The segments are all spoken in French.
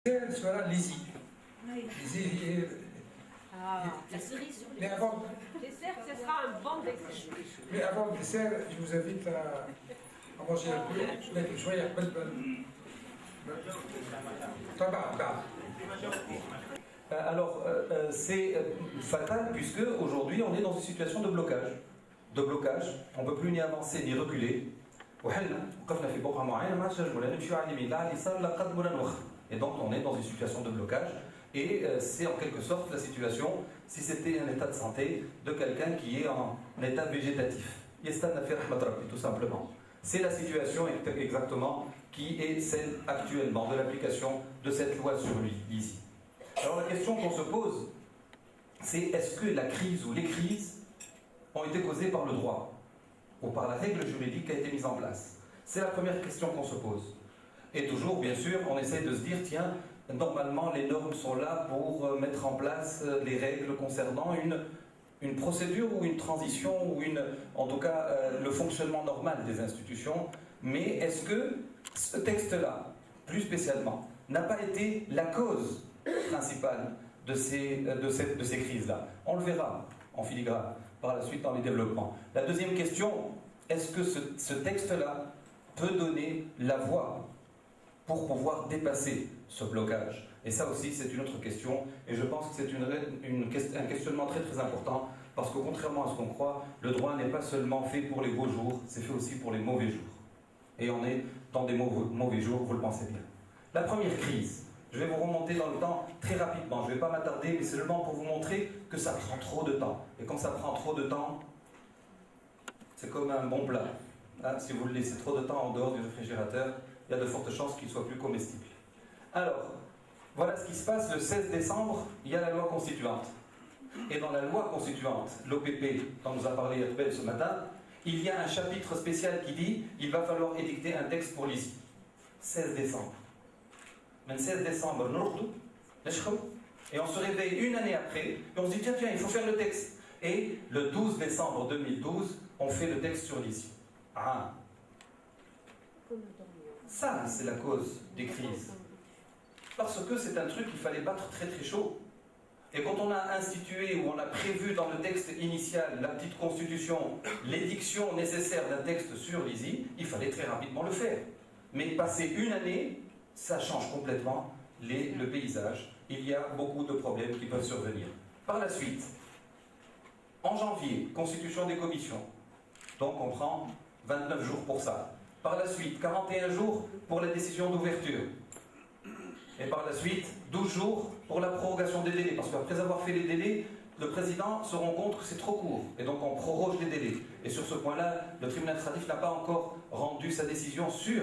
sera Lizzie. Oui. Lizzie, La cerise sur mais avant, Dessert, ce sera un bon dessert. mais avant le dessert, je vous invite à manger un peu. لكن شوية قبل طبعا بعد. Alors, c'est fatal puisque aujourd'hui on est dans une situation de blocage. On ne peut plus ni avancer ni reculer. Et donc on est dans une situation de blocage. Et c'est en quelque sorte la situation, si c'était un état de santé, de quelqu'un qui est en état végétatif. Tout simplement. C'est la situation exactement qui est celle actuellement de l'application de cette loi sur l'ISI. Alors la question qu'on se pose, c'est est-ce que la crise ou les crises ont été causées par le droit ou par la règle juridique qui a été mise en place? C'est la première question qu'on se pose. Et toujours, bien sûr, on essaie de se dire, tiens, normalement les normes sont là pour mettre en place les règles concernant une procédure ou une transition ou en tout cas le fonctionnement normal des institutions. Mais est-ce que ce texte-là, plus spécialement, n'a pas été la cause principale de ces crises-là? On le verra en filigrane par la suite dans les développements. La deuxième question, est-ce que ce texte-là peut donner la voie pour pouvoir dépasser ce blocage? Et ça aussi, c'est une autre question. Et je pense que c'est un questionnement très très important, parce que contrairement à ce qu'on croit, le droit n'est pas seulement fait pour les beaux jours, c'est fait aussi pour les mauvais jours. Et on est dans des mauvais jours, vous le pensez bien. La première crise, je vais vous remonter dans le temps très rapidement. Je ne vais pas m'attarder, mais c'est seulement pour vous montrer que ça prend trop de temps. Et quand ça prend trop de temps, c'est comme un bon plat. Hein, si vous le laissez trop de temps en dehors du réfrigérateur, il y a de fortes chances qu'il soit plus comestible. Alors, voilà ce qui se passe le 16 décembre, il y a la loi constituante. Et dans la loi constituante, l'OPP, dont nous a parlé Herbel ce matin, il y a un chapitre spécial qui dit il va falloir édicter un texte pour l'ISI. 16 décembre. Mais le 16 décembre, et on se réveille une année après, et on se dit tiens, il faut faire le texte. Et le 12 décembre 2012, on fait le texte sur l'ISI. Ah, ça, c'est la cause des crises. Parce que c'est un truc qu'il fallait battre très très chaud. Et quand on a institué ou on a prévu dans le texte initial, la petite constitution, l'édiction nécessaire d'un texte sur l'ISI, il fallait très rapidement le faire. Mais passer une année, ça change complètement le paysage. Il y a beaucoup de problèmes qui peuvent survenir. Par la suite, en janvier, constitution des commissions. Donc on prend 29 jours pour ça. Par la suite, 41 jours pour la décision d'ouverture. Et par la suite, 12 jours pour la prorogation des délais. Parce qu'après avoir fait les délais, le président se rend compte que c'est trop court. Et donc on proroge les délais. Et sur ce point-là, le tribunal administratif n'a pas encore rendu sa décision sur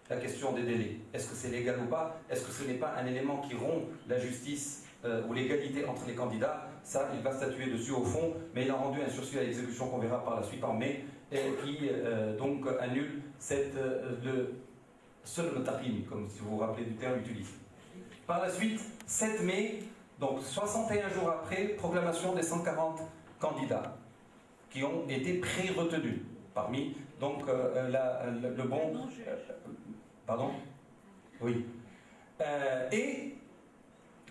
la question des délais. Est-ce que c'est légal ou pas? Est-ce que ce n'est pas un élément qui rompt la justice ou l'égalité entre les candidats? Ça, il va statuer dessus au fond. Mais il a rendu un sursis à l'exécution qu'on verra par la suite en mai, et qui donc annule le seul notarim, comme si vous vous rappelez du terme utilisé. Par la suite, 7 mai, donc 61 jours après, proclamation des 140 candidats qui ont été pré-retenus parmi donc le bon... pardon? Oui. Et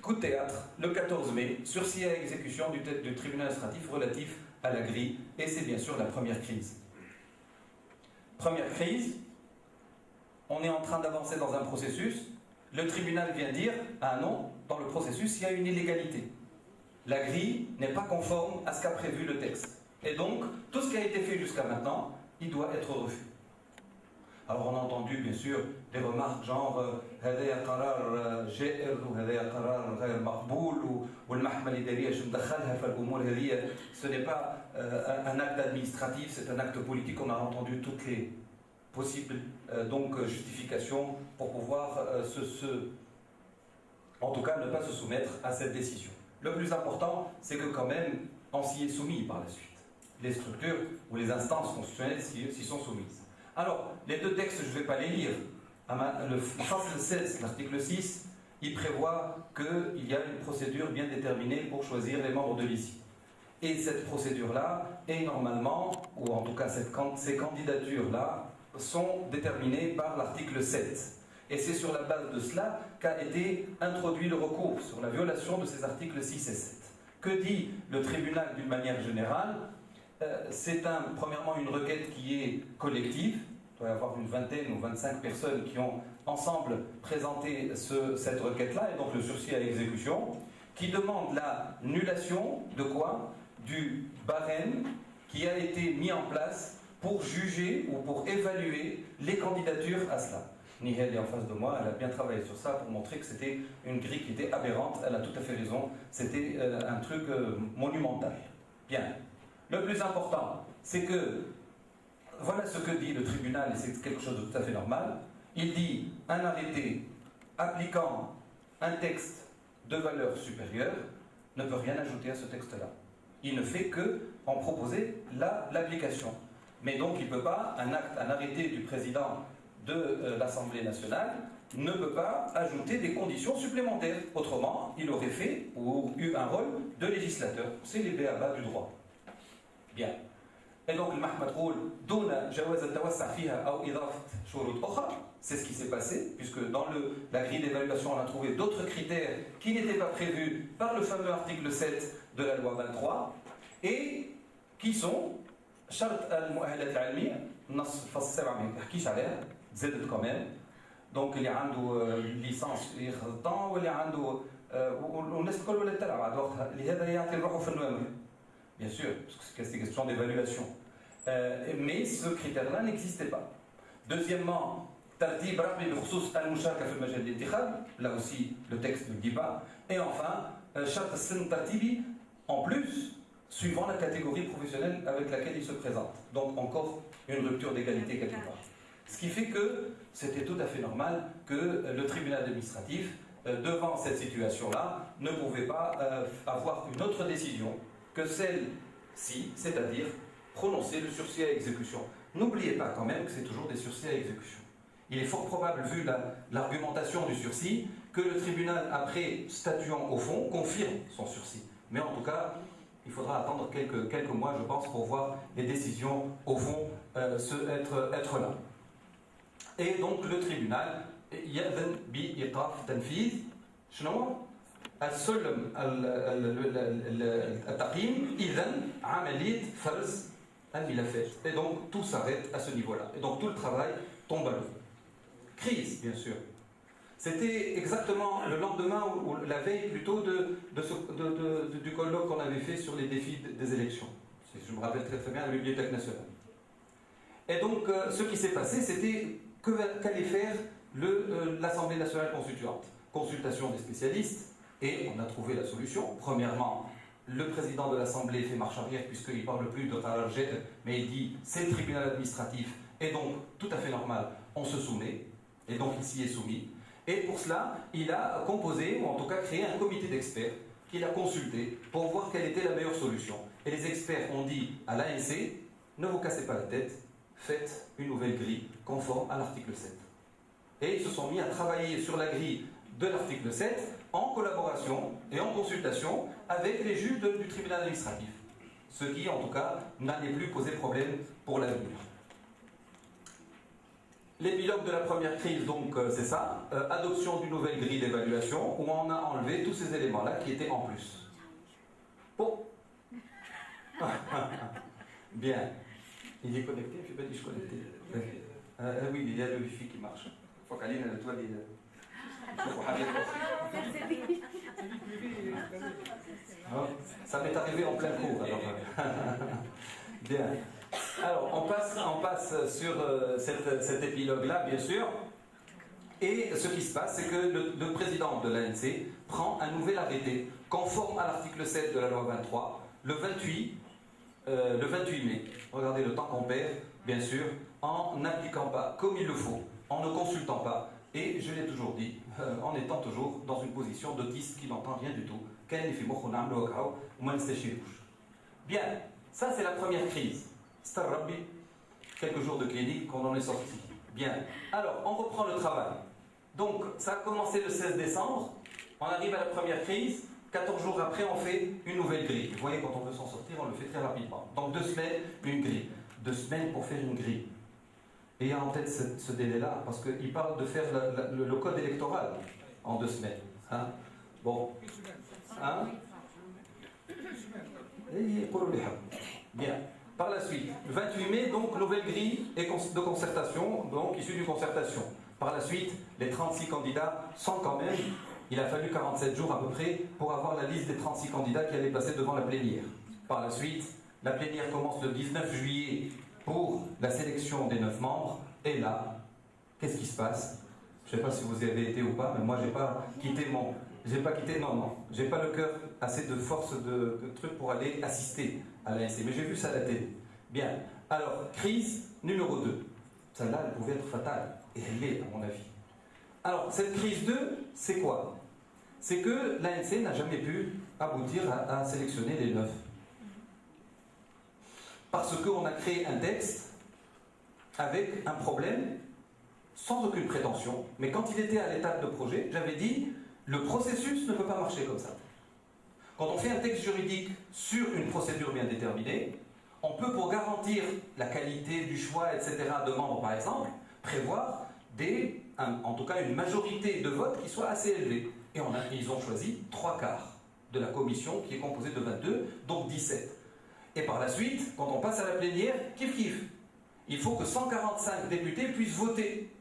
coup de théâtre, le 14 mai, sursis à exécution du tribunal administratif relatif à la grille, et c'est bien sûr la première crise. Première crise, on est en train d'avancer dans un processus, le tribunal vient dire, ah non, dans le processus, il y a une illégalité. La grille n'est pas conforme à ce qu'a prévu le texte. Et donc, tout ce qui a été fait jusqu'à maintenant, il doit être refait. Alors on a entendu bien sûr des remarques genre هذا قرار جائر وهذا قرار غير مقبول والمحكمة الإدارية شو مدخلها في الأمور هذه. Ce n'est pas un acte administratif, c'est un acte politique. On a entendu toutes les possibles justifications pour pouvoir en tout cas ne pas se soumettre à cette décision. Le plus important, c'est que quand même on s'y est soumis par la suite. Les structures ou les instances constitutionnelles s'y sont soumises. Alors, les deux textes, je ne vais pas les lire. Le 16, l'article 6, il prévoit qu'il y a une procédure bien déterminée pour choisir les membres de l'ISI. Et cette procédure-là est normalement, ou en tout cas ces candidatures-là, sont déterminées par l'article 7. Et c'est sur la base de cela qu'a été introduit le recours sur la violation de ces articles 6 et 7. Que dit le tribunal d'une manière générale? C'est premièrement une requête qui est collective. Il doit y avoir une vingtaine ou 25 personnes qui ont ensemble présenté cette requête-là, et donc le sursis à exécution, qui demande l'annulation de quoi? Du barème qui a été mis en place pour juger ou pour évaluer les candidatures à cela. Nihel est en face de moi, elle a bien travaillé sur ça pour montrer que c'était une grille qui était aberrante, elle a tout à fait raison, c'était un truc monumental. Bien. Le plus important, c'est que, voilà ce que dit le tribunal, et c'est quelque chose de tout à fait normal, il dit un arrêté appliquant un texte de valeur supérieure ne peut rien ajouter à ce texte-là. Il ne fait que en proposer l'application. Mais donc il ne peut pas, un arrêté du président de l'Assemblée nationale ne peut pas ajouter des conditions supplémentaires. Autrement, il aurait fait ou eu un rôle de législateur. C'est les b.a.-ba du droit. Bien. Et donc le Mahkama تقول دون جواز التوسع فيها أو إضافة شروط أخرى. C'est ce qui s'est passé, puisque dans la grille d'évaluation, on a trouvé d'autres critères qui n'étaient pas prévus par le fameux article 7 de la loi 23, et qui sont شرط المؤهلات العلمية النص فصل 7 ما يحكيش عليها زادت كمان. دونك اللي عنده ليسانس يخلطان واللي عنده والناس الكل ولا تلعب بعد وقتها لهذا يعطي روحه في النوامر. Bien sûr, parce que c'est une question d'évaluation. Mais ce critère-là n'existait pas. Deuxièmement, ترتيب رقمي بخصوص المشاركة في المجال الانتخاب. Là aussi, le texte ne le dit pas. Et enfin, شرط السن الترتيبي en plus, suivant la catégorie professionnelle avec laquelle il se présente. Donc encore une rupture d'égalité quelque part. Ce qui fait que c'était tout à fait normal que le tribunal administratif, devant cette situation-là, ne pouvait pas avoir une autre décision que celle-ci, c'est-à-dire prononcer le sursis à exécution. N'oubliez pas quand même que c'est toujours des sursis à exécution. Il est fort probable, vu l'argumentation du sursis, que le tribunal, après statuant au fond, confirme son sursis. Mais en tout cas, il faudra attendre quelques mois, je pense, pour voir les décisions au fond être là. Et donc le tribunal, يأذن بإيقاف تنفيذ شنو؟ السلم التقييم إذن عملية فرز الملفات. Et donc tout s'arrête à ce niveau-là. Et donc tout le travail tombe à l'eau. Crise, bien sûr. C'était exactement le lendemain ou la veille plutôt du colloque qu'on avait fait sur les défis des élections. Je me rappelle très très bien à la Bibliothèque nationale. Et donc ce qui s'est passé, c'était qu'allait faire l'Assemblée nationale constituante. Consultation des spécialistes, et on a trouvé la solution. Premièrement, le président de l'Assemblée fait marche arrière puisqu'il ne parle plus de Tarajed, mais il dit c'est le tribunal administratif, et donc tout à fait normal, on se soumet, et donc il s'y est soumis. Et pour cela, il a composé, ou en tout cas créé un comité d'experts qu'il a consulté pour voir quelle était la meilleure solution. Et les experts ont dit à l'ANC, ne vous cassez pas la tête, faites une nouvelle grille conforme à l'article 7. Et ils se sont mis à travailler sur la grille de l'article 7 en collaboration et en consultation avec les juges du tribunal administratif. Ce qui, en tout cas, n'allait plus poser problème pour l'avenir. L'épilogue de la première crise, donc, c'est ça. Adoption d'une nouvelle grille d'évaluation où on a enlevé tous ces éléments-là qui étaient en plus. Bon. Bien. Il est connecté, je ne sais pas si je suis connecté. Oui, il y a le wifi qui marche. Il faut qu'Aline, toi, ça m'est arrivé en plein cours. Alors. Bien. Alors, on passe sur cet épilogue-là, bien sûr. Et ce qui se passe, c'est que le président de l'ANC prend un nouvel arrêté conforme à l'article 7 de la loi 23, le 28 mai. Regardez le temps qu'on perd, bien sûr, en n'appliquant pas comme il le faut, en ne consultant pas. Et je l'ai toujours dit, en étant toujours dans une position d'autiste qui n'entend rien du tout. Bien, ça c'est la première crise. Quelques jours de clinique qu'on en est sorti. Bien, alors on reprend le travail. Donc ça a commencé le 16 décembre, on arrive à la première crise, 14 jours après on fait une nouvelle grille. Vous voyez, quand on veut s'en sortir, on le fait très rapidement. Donc 2 semaines, une grille. 2 semaines pour faire une grille. ayez en tête ce délai-là, parce qu'il parle de faire le code électoral en 2 semaines. Hein? Bon. Hein? Bien. Par la suite, le 28 mai, donc, nouvelle grille de concertation, donc issue d'une concertation. Par la suite, les 36 candidats sont quand même, il a fallu 47 jours à peu près pour avoir la liste des 36 candidats qui allaient passer devant la plénière. Par la suite, la plénière commence le 19 juillet pour la sélection des 9 membres. Et là, qu'est-ce qui se passe? Je ne sais pas si vous y avez été ou pas, mais moi, j'ai pas quitté, j'ai pas le cœur assez de force de truc pour aller assister à l'ANC. Mais j'ai vu ça à la télé. Bien. Alors, crise numéro 2. Celle-là, elle pouvait être fatale. Et elle l'est, à mon avis. Alors, cette crise 2, c'est quoi? C'est que l'ANC n'a jamais pu aboutir à sélectionner les 9. Parce qu'on a créé un texte avec un problème, sans aucune prétention. Mais quand il était à l'étape de projet, j'avais dit, le processus ne peut pas marcher comme ça. Quand on fait un texte juridique sur une procédure bien déterminée, on peut, pour garantir la qualité du choix, etc., de membres par exemple, prévoir en tout cas une majorité de votes qui soit assez élevée. Et ils ont choisi 3/4 de la commission qui est composée de 22, donc 17. Et par la suite, quand on passe à la plénière, kiff. Il faut que 145 députés puissent voter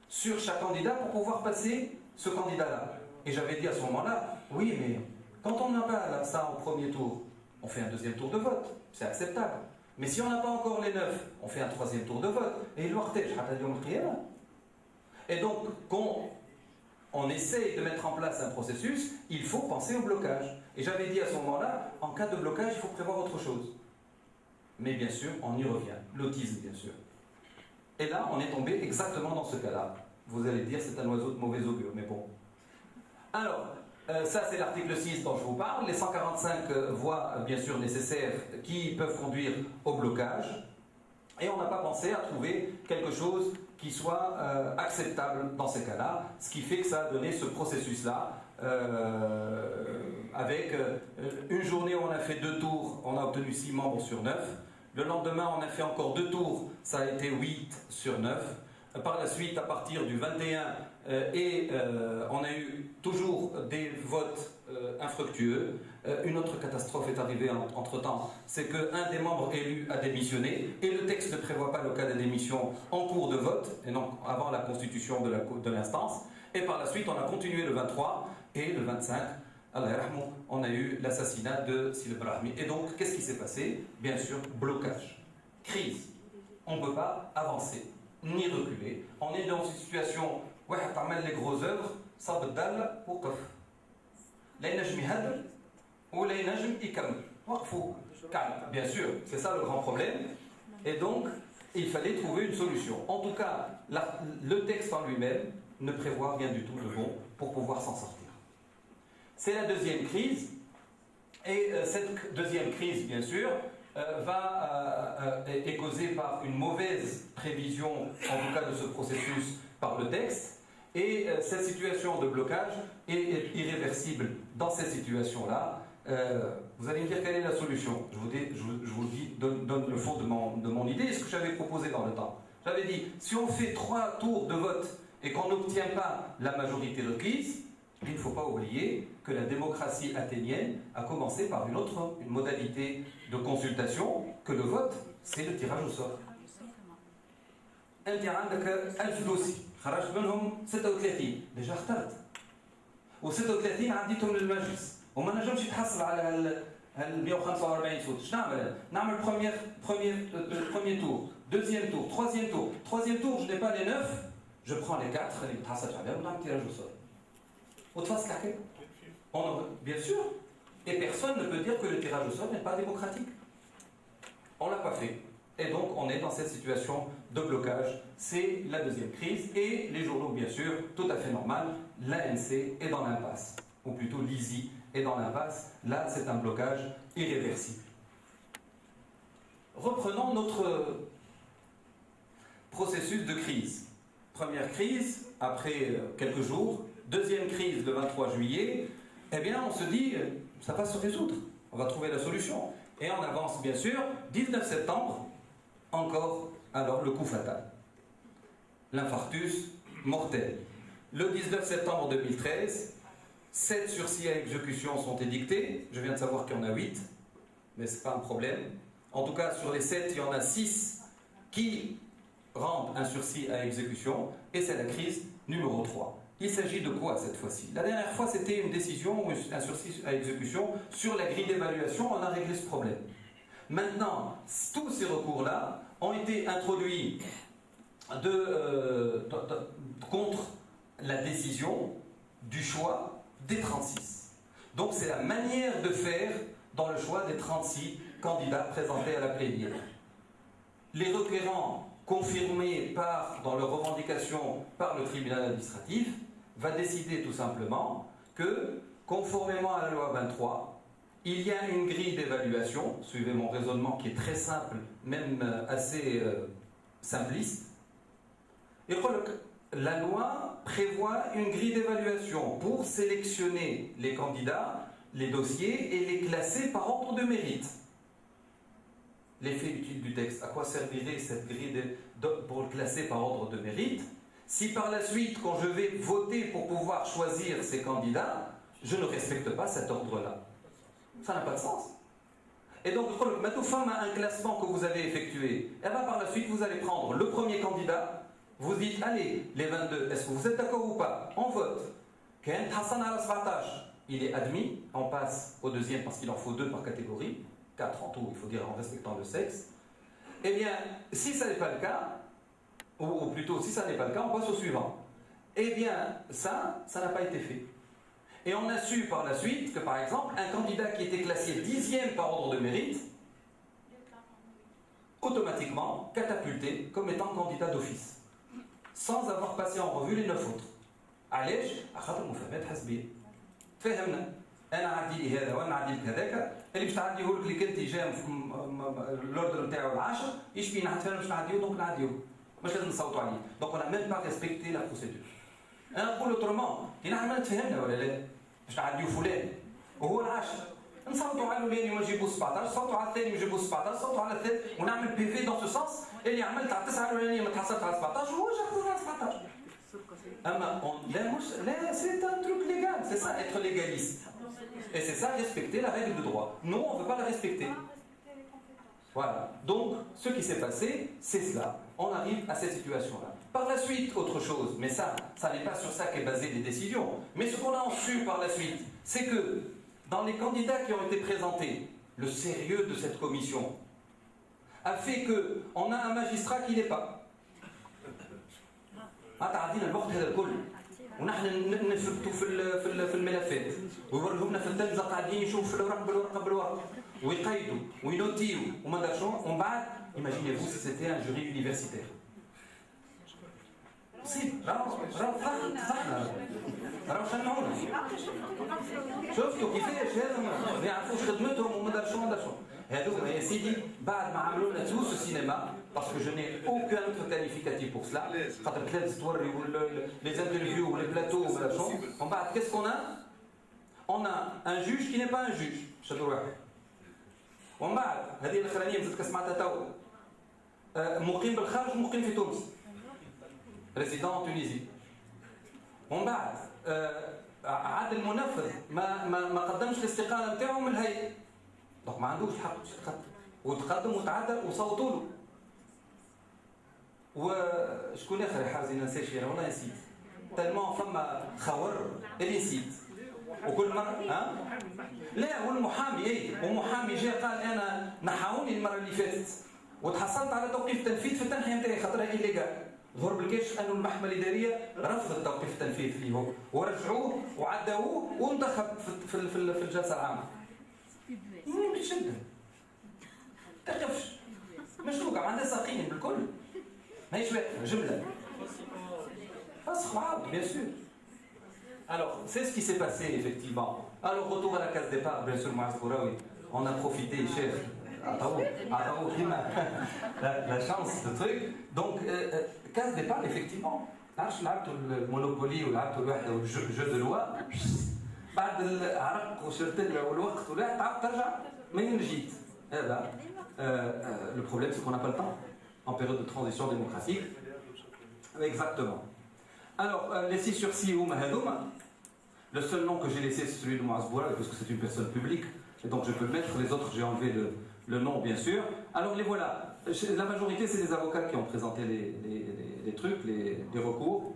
sur chaque candidat pour pouvoir passer ce candidat-là. Et j'avais dit à ce moment-là, oui, mais quand on n'a pas ça au premier tour, on fait un deuxième tour de vote, c'est acceptable. Mais si on n'a pas encore les 9, on fait un troisième tour de vote. Et donc, quand on essaye de mettre en place un processus, il faut penser au blocage. Et j'avais dit à ce moment-là, en cas de blocage, il faut prévoir autre chose. Mais bien sûr, on y revient. L'autisme, bien sûr. Et là, on est tombé exactement dans ce cas-là. Vous allez dire, c'est un oiseau de mauvais augure, mais bon. Alors, ça c'est l'article 6 dont je vous parle. Les 145 voix, bien sûr, nécessaires qui peuvent conduire au blocage. Et on n'a pas pensé à trouver quelque chose qui soit acceptable dans ces cas-là. Ce qui fait que ça a donné ce processus-là. Avec une journée où on a fait 2 tours, on a obtenu 6 membres sur 9. Le lendemain, on a fait encore 2 tours, ça a été 8 sur 9. Par la suite, à partir du 21, on a eu toujours des votes infructueux. Une autre catastrophe est arrivée entre-temps, c'est qu'un des membres élus a démissionné, et le texte ne prévoit pas le cas de démission en cours de vote, et non avant la constitution de l'instance. Et par la suite, on a continué le 23, et le 25, Allah yarhamou, on a eu l'assassinat de Sil Brahmi. Et donc, qu'est-ce qui s'est passé? Bien sûr, blocage, crise. On ne peut pas avancer, ni reculer. On est dans une situation où on a les grosses œuvres, ça بدل وقف. لا ينجم يهدر ولا ينجم يكمل. وقفوا. Bien sûr, c'est ça le grand problème. Et donc, il fallait trouver une solution. En tout cas, le texte en lui-même ne prévoit rien du tout de bon pour pouvoir s'en sortir. C'est la deuxième crise, et cette deuxième crise, bien sûr, est causée par une mauvaise prévision, en tout cas de ce processus, par le texte, et cette situation de blocage est irréversible dans cette situation-là. Vous allez me dire quelle est la solution. Je vous donne le fond de mon idée, et ce que j'avais proposé dans le temps. J'avais dit, si on fait 3 tours de vote et qu'on n'obtient pas la majorité requise, il ne faut pas oublier que la démocratie athénienne a commencé par une modalité de consultation, que le vote, c'est le tirage au sort. انت عندك 1000 دوسي خرجت منهم 36 ديجا اخترت و36 عديتهم للمجلس وما نجمش يتحصل على هال 145 صوت. اش نعمل؟ نعمل premier tour, deuxième tour, troisième tour. Troisième tour, je n'ai pas les 9, je prends les 4 اللي ما تحصلش عليهم ونعمل tirage au sort. Bien sûr, et personne ne peut dire que le tirage au sort n'est pas démocratique. On ne l'a pas fait. Et donc on est dans cette situation de blocage. C'est la deuxième crise. Et les journaux, bien sûr, tout à fait normal, l'ANC est dans l'impasse. Ou plutôt l'ISI est dans l'impasse. Là, c'est un blocage irréversible. Reprenons notre processus de crise. Première crise, après quelques jours. Deuxième crise le 23 juillet, eh bien on se dit, ça va se résoudre, on va trouver la solution. Et on avance bien sûr, 19 septembre, encore alors le coup fatal. l'infarctus mortel. Le 19 septembre 2013, 7 sursis à exécution sont édictés. Je viens de savoir qu'il y en a 8, mais ce n'est pas un problème. En tout cas, sur les 7, il y en a 6 qui rendent un sursis à exécution, et c'est la crise numéro 3. Il s'agit de quoi cette fois-ci? La dernière fois, c'était une décision ou un sursis à exécution sur la grille d'évaluation, on a réglé ce problème. Maintenant, tous ces recours-là ont été introduits contre la décision du choix des 36. Donc c'est la manière de faire dans le choix des 36 candidats présentés à la plénière. Les requérants confirmés dans leurs revendications par le tribunal administratif va décider tout simplement que, conformément à la loi 23, il y a une grille d'évaluation, suivez mon raisonnement qui est très simple, même assez simpliste, et la loi prévoit une grille d'évaluation pour sélectionner les candidats, les dossiers et les classer par ordre de mérite. L'effet utile du texte, à quoi servirait cette grille pour le classer par ordre de mérite si par la suite, quand je vais voter pour pouvoir choisir ces candidats, je ne respecte pas cet ordre-là? Ça n'a pas de sens. Et donc, maintenant, un classement que vous avez effectué, et bien par la suite, vous allez prendre le premier candidat, vous dites, allez, les 22, est-ce que vous êtes d'accord ou pas? On vote. Kent Hassan al-Asbatash, il est admis, on passe au deuxième parce qu'il en faut 2 par catégorie, 4 en tout, il faut dire en respectant le sexe. Eh bien, si ça n'est pas le cas, ou plutôt si ça n'est pas le cas, on passe au suivant. Eh bien, ça n'a pas été fait. Et on a su par la suite que, par exemple, un candidat qui était classé 10e par ordre de mérite, automatiquement catapulté comme étant candidat d'office, sans avoir passé en revue les 9 autres. علاش؟ خاطر المفاهمات حسبيه. تفهمنا. انا عندي لي هذا وانا عندي لك هذاك، اللي باش تعديه لك اللي كنت جا الاوردر نتاعو العاشر، يشبي نعرف باش نعديه دونك نعديه. مش لازم نصوتوا عليه. دونك انا ميم با ريسبكتي لا بروسيدور. انا نقول اوترومون، احنا تفهمنا ولا لا؟ باش نعديو فلان وهو العاشر. نصوتوا على الاولاني ونجيبوا 17، نصوتوا على الثاني ونجيبوا 17، نصوتوا على الثالث ونعمل بي في دون سو سونس اللي عملت على 9 الاولانيه ما تحصلت على 17 وهو جا على 17. C'est un truc légal, c'est ça être légaliste. Et c'est ça respecter la règle de droit. Non, on ne veut pas la respecter. Voilà. Donc, ce qui s'est passé, c'est cela. On arrive à cette situation-là. Par la suite, autre chose, mais ça n'est pas sur ça qu'est basée les décisions. Mais ce qu'on a su par la suite, c'est que dans les candidats qui ont été présentés, le sérieux de cette commission a fait qu'on a un magistrat qui n'est pas. عطينا الوقت هذا الكل ونحن نفكتوا في الملفات ويوريهم لنا في التلفزه قاعدين يشوفوا الورق بالورق ويقيدوا وينوتيو وما دار شنو ومن بعد imaginez-vous si c'était un jury universitaire. راهو شنعونا شفتوا كيفاش هذا ما يعرفوش خدمتهم وما دار شنو هذوما يا سيدي بعد ما عملوا لنا توس السينما parce que je n'ai aucun autre qualificatif pour cela خاطر ثلاث توري les interviews ou les plateaux ولا شنو ومن بعد qu'est-ce qu'on a? On a un juge qui n'est pas un juge شادو واحد ومن بعد هذه الاخرانيه مازلت سمعتها تو مقيم بالخارج مقيم في تونس résident en Tunisie ومن بعد عاد المنفذ ما قدمش الاستقاله نتاعو من الهيئه دونك ما عندوش حق باش يتقدم وتقدم وتعدل وصوتوا له وشكون اخر يا حازي ننساش انا والله نسيت تالمون فما خور اللي نسيت وكل مره لا والمحامي ومحامي جاء قال انا نحاوني المره اللي فاتت وتحصلت على توقيف تنفيذ في التنحيه نتاعي خاطرها إليغال ظهر بالكاش انه المحكمه الاداريه رفضت توقيف التنفيذ فيه ورجعوه وعداوه وانتخب في الجلسه العامه. مش شده تقفش مشروع عندها ساقين بالكل ماهيش واقفه جمله فسخ معاود bien sûr. Alors c'est ce qui s'est passé effectivement. Alors retour à la case départ bien sûr Mouaz Kouraoui on a profité chef la chance de truc donc case départ effectivement عرفت لعبتوا المونوبولي ولعبتوا الوحده والجو دو لوا بعد العرق وشرتله والوقت ولا تعاود ترجع منين جيت هذا le problème c'est qu'on n'a pas le temps en période de transition démocratique Exactement. Alors, les 6 sur 6, le seul nom que j'ai laissé, c'est celui de Mouaz Bouala, parce que c'est une personne publique, et donc je peux le mettre. Les autres, j'ai enlevé le nom, bien sûr. Alors, les voilà. La majorité, c'est des avocats qui ont présenté les trucs, les recours.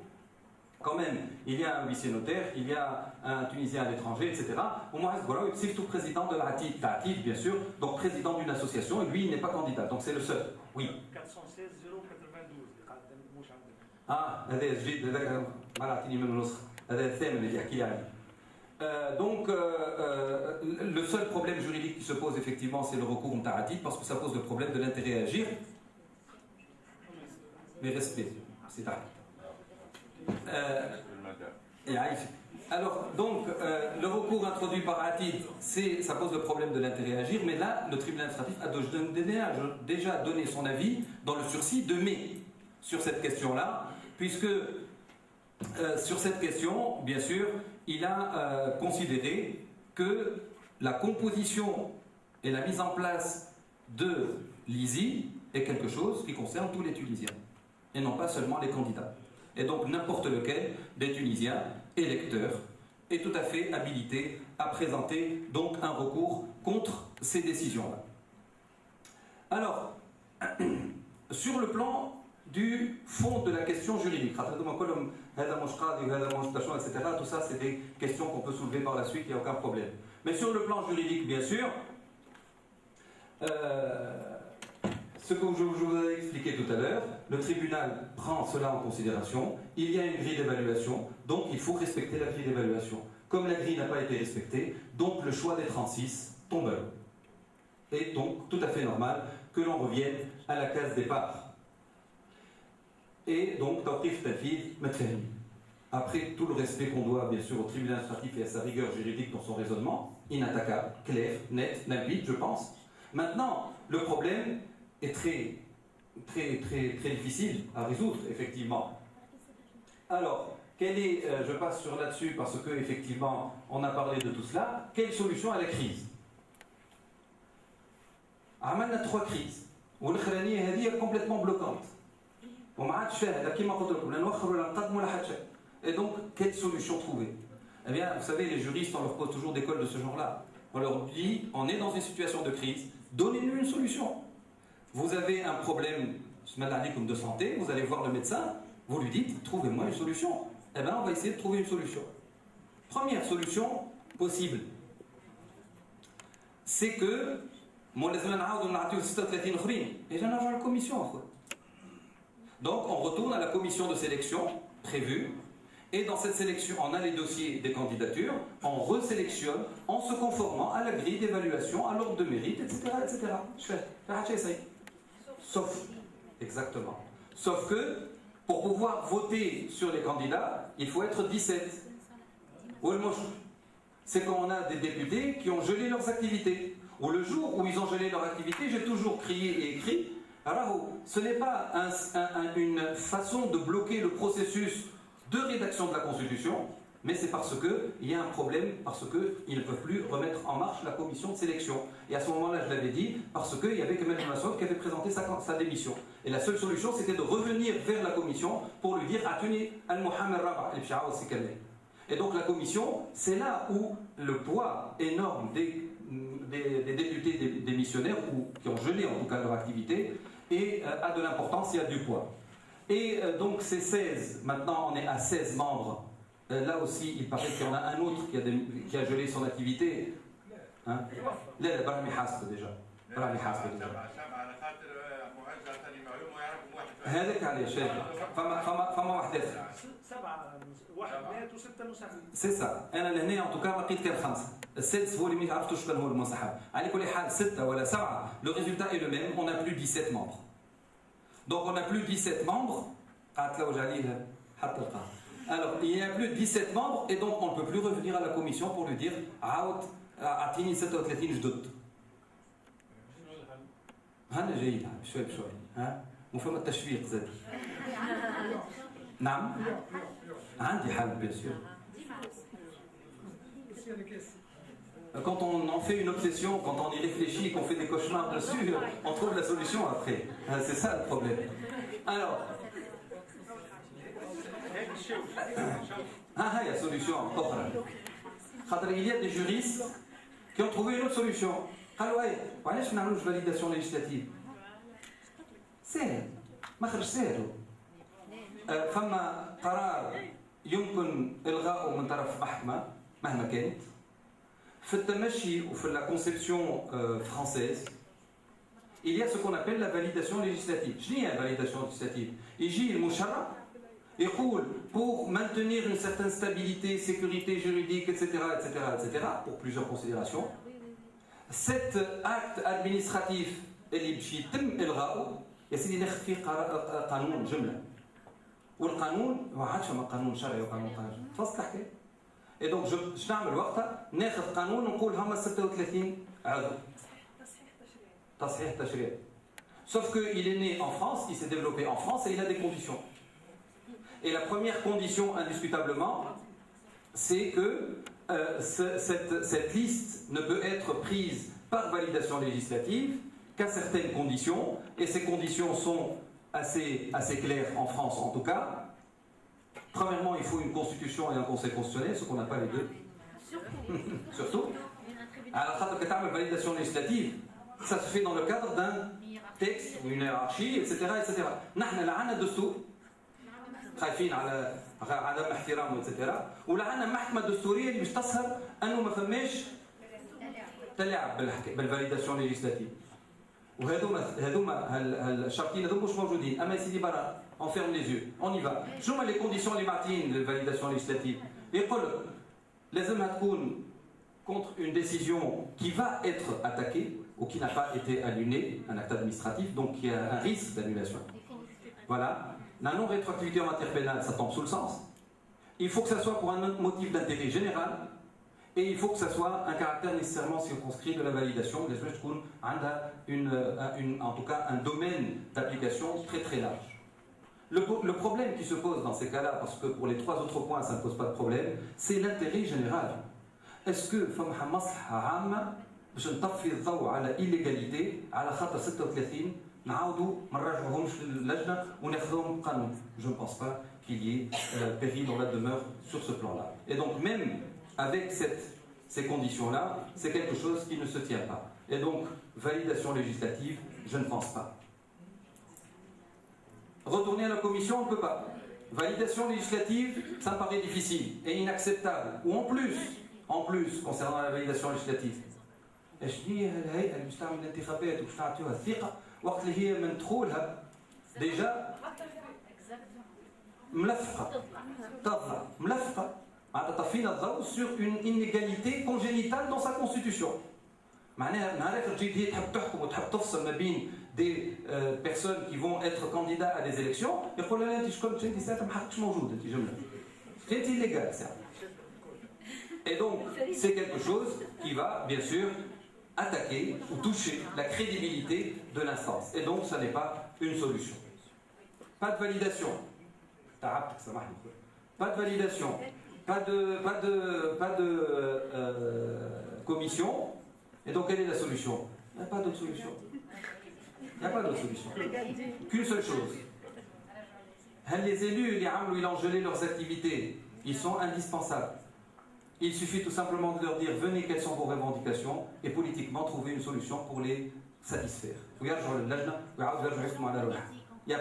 Quand même, il y a un huissier notaire, il y a un Tunisien à l'étranger, etc. Mouaz Bouala, c'est tout président de l'ATID, bien sûr, donc président d'une association, et lui, il n'est pas candidat, donc c'est le seul. Oui. 416 092. هذا جديد هذاك ما عرفتني من النسخ هذا الثامن اللي يحكي عليه. Donc, le seul problème juridique qui se pose effectivement, c'est le recours muta'addid, parce que ça pose le problème de l'intérêt à agir. Mais respect, c'est ça. Alors, donc, le recours introduit par Atid, ça pose le problème de l'intérêt à agir, mais là, le tribunal administratif a déjà donné son avis dans le sursis de mai sur cette question-là, puisque sur cette question, bien sûr, il a considéré que la composition et la mise en place de l'ISI est quelque chose qui concerne tous les Tunisiens, et non pas seulement les candidats. Et donc n'importe lequel des Tunisiens électeurs est tout à fait habilité à présenter donc un recours contre ces décisions-là. Alors, sur le plan du fond de la question juridique, etc., tout ça c'est des questions qu'on peut soulever par la suite, il n'y a aucun problème. Mais sur le plan juridique, bien sûr, ce que je vous ai expliqué tout à l'heure, le tribunal prend cela en considération, il y a une grille d'évaluation, donc il faut respecter la grille d'évaluation. Comme la grille n'a pas été respectée, donc le choix des 36 tombe à l'eau. Et donc, tout à fait normal que l'on revienne à la case départ. Et donc, tawqif tafid matfahmi. Après tout le respect qu'on doit, bien sûr, au tribunal administratif et à sa rigueur juridique dans son raisonnement, inattaquable, clair, net, limpide, je pense. Maintenant, le problème est très difficile à résoudre, effectivement. Alors, je passe sur là-dessus parce que, effectivement, on a parlé de tout cela. Quelle solution à la crise? On a 3 crises. والأخرانية هذه complètement bloquante. وما عادش فيها كيما قلت لكم لا نوخروا ولا نقدموا ولا حتى شيء. Et donc, quelle solution trouver? Eh bien, vous savez, les juristes, on leur pose toujours des cols de ce genre-là. On leur dit, on est dans une situation de crise, donnez-nous une solution. Vous avez un problème de santé, vous allez voir le médecin, vous lui dites, trouvez-moi une solution. Eh bien, on va essayer de trouver une solution. Première solution possible, c'est que donc on retourne à la commission de sélection prévue, et dans cette sélection on a les dossiers des candidatures, on resélectionne en se conformant à la grille d'évaluation, à l'ordre de mérite, etc. Sauf, exactement. Sauf que pour pouvoir voter sur les candidats, il faut être 17. C'est quand on a des députés qui ont gelé leurs activités. Ou le jour où ils ont gelé leur activité, j'ai toujours crié et écrit. Alors, ce n'est pas une façon de bloquer le processus de rédaction de la Constitution, mais c'est parce qu'il y a un problème, parce qu'ils ne peuvent plus remettre en marche la commission de sélection. Et à ce moment-là, je l'avais dit, parce qu'il y avait Kemal Massoud qui avait présenté sa démission. Et la seule solution, c'était de revenir vers la commission pour lui dire « Atuni al-Muhammad Raba al-Psha'a al-Sikane ». Et donc la commission, c'est là où le poids énorme des députés démissionnaires, ou qui ont gelé en tout cas leur activité, et a de l'importance, il y a du poids. Et donc c'est 16, maintenant on est à 16 membres. Là aussi, il paraît qu'il y en a un autre qui a gelé son activité. Hein? Là, Brahmi Hasb déjà. Brahmi Hasb déjà. هذاك علاش فما واحد اخر 7 واحد مات و6 مساعدين. سي سا انا لهنا ان توكا لقيت كان 5 السادس هو اللي ما عرفتوش شكون هو المنسحب على كل حال 6 ولا 7 le résultat est le même, on a plus 17 membres. Donc on a plus 17 membres قعدت لوج عليه حتى لقاه. Alors il y a plus 17 membres et donc on ne peut plus revenir à la commission pour lui dire عاود اعطيني 36 جدد. هذا جيد بشوي بشوي ها وفهم التشويق زاد. نعم عندي حل bien sûr. Quand on en fait une obsession, quand on y réfléchit, qu'on fait des cauchemars dessus, on trouve la solution après. C'est ça le problème. Alors, Ah, il y a solution. Il y a des juristes qui ont trouvé une autre solution. قالوا ايه وعلاش ما نعملوش validation législative سهل مخرج سهل فما قرار يمكن الغائه من طرف محكمه مهما كانت في التمشي وفي la conception française il y a ce qu'on appelle la validation législative. شنو هي validation législative؟ يجي المشرع يقول pour maintenir une certaine stabilité, sécurité juridique, etc., etc., etc., pour plusieurs considérations, cet acte administratif اللي باش يتم الغائه يا سيدي ناخذ فيه قانون جمله والقانون ما عادش فما قانون شرعي وقانون قانوني تفصل الحكايه اي دونك باش نعمل وقتها ناخذ قانون ونقول هما 36 عضو تصحيح تشريع sauf que il est né en France, il s'est développé en France et il a des conditions. Et la première condition indiscutablement c'est que cette liste ne peut être prise par validation législative qu'à certaines conditions, et ces conditions sont assez claires en France en tout cas. Premièrement, il faut une constitution et un conseil constitutionnel, ce qu'on n'a pas les deux. Surtout. Alors, quand la validation législative, ça se fait dans le cadre d'un texte, une hiérarchie, etc. etc. نحن لا عندنا دستور خايفين على عدم احترامه etc. ولا عندنا محكمه دستوريه اللي باش تسهر انه ما فماش تلاعب بالفاليداسيون ليجيسلاتيف. وهذوما الشرطين هذوما مش موجودين. اما يا سيدي برا on ferme les yeux, on y va. شنو هما les conditions اللي معطيين للفاليداسيون ليجيسلاتيف؟ يقول لازمها تكون contre une décision qui va être attaquée ou qui n'a pas été annulée, un acte administratif, donc il y a un risque d'annulation. Voilà. La non-rétroactivité en matière pénale, ça tombe sous le sens. Il faut que ça soit pour un motif d'intérêt général et il faut que ça soit un caractère nécessairement circonscrit de la validation. Les juges en tout cas un domaine d'application très très large. Le problème qui se pose dans ces cas-là, parce que pour les trois autres points ça ne pose pas de problème, c'est l'intérêt général. Est-ce que فما مصلحة عامة باش نطفي الضوء على illégalité على خاطر 36 نعاودوا ما نرجعوهمش للجنة وناخذوهم قانون؟ Je ne pense pas qu'il y ait péril dans la demeure sur ce plan-là. Et donc même avec ces conditions-là, c'est quelque chose qui ne se tient pas. Et donc validation législative, je ne pense pas. Retourner à la commission, on ne peut pas. Validation législative, ça me paraît difficile et inacceptable. Ou en plus, concernant la validation législative, الهيئة اللي باش تعمل الانتخابات وباش نعطيوها الثقة وقت اللي هي من دخولها ديجا ملفقة تظهر ملفقة معناتها طفينا الضوء sur une inégalité congénitale dans sa constitution. معناها نهارك جيت هي تحب تحكم وتحب تفصل ما بين des personnes qui vont être candidats à des élections يقول لها انت شكون انت ساعتها ما حقكش موجود انت جملة انت illégal ساعتها. Et donc, c'est quelque chose qui va, bien sûr, attaquer ou toucher la crédibilité de l'instance. Et donc, ça n'est pas une solution. Pas de validation. Pas de validation. Pas de commission. Et donc, quelle est la solution? Il n'y a pas d'autre solution. Il n'y a pas d'autre solution. Qu'une seule chose. Les élus, ils ont gelé leurs activités. Ils sont indispensables. Il suffit tout simplement de leur dire venez, quelles sont vos revendications et politiquement trouver une solution pour les satisfaire. Il n'y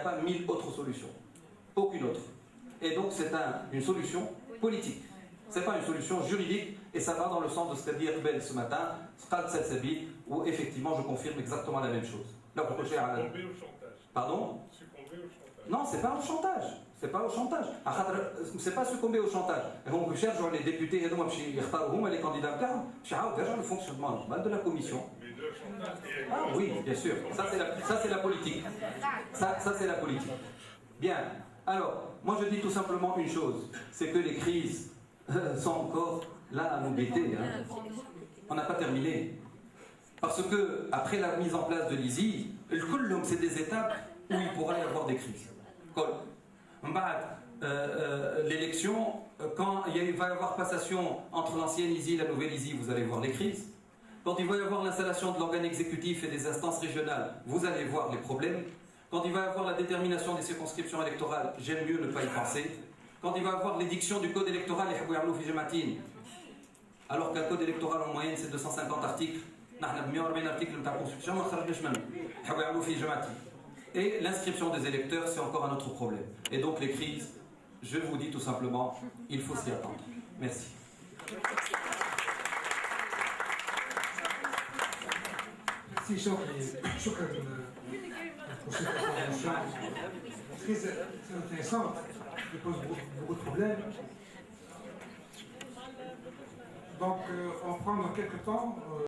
a pas 1000 autres solutions. Aucune autre. Et donc c'est une solution politique. Ce n'est pas une solution juridique et ça va dans le sens de ce qu'a dit Rebel ce matin, où effectivement je confirme exactement la même chose. Pardon? Non, c'est pas un chantage. C'est pas au chantage. C'est pas succomber au chantage. Et on cherche les députés et les candidats le fonctionnement normal de la commission. Ah oui, bien sûr. Ça c'est la politique. Ça c'est la politique. Bien. Alors, moi je dis tout simplement une chose, c'est que les crises sont encore là à nous guetter. On n'a pas terminé. Parce que après la mise en place de l'ISI, c'est des étapes où il pourra y avoir des crises. L'élection, quand il va y avoir passation entre l'ancienne ISI et la nouvelle ISI, vous allez voir les crises. Quand il va y avoir l'installation de l'organe exécutif et des instances régionales, vous allez voir les problèmes. Quand il va y avoir la détermination des circonscriptions électorales, j'aime mieux ne pas y penser. quand il va avoir l'édiction du code électoral, alors qu'un code électoral en moyenne c'est 250 articles, نحن ب 140 articles de la Constitution, ما خرجناش منه. Et l'inscription des électeurs, c'est encore un autre problème. Et donc les crises, je vous dis tout simplement, il faut s'y attendre. Merci. Merci, شكرا pour cette intervention très intéressante, qui pose beaucoup de problèmes. Donc, on prend dans quelques temps.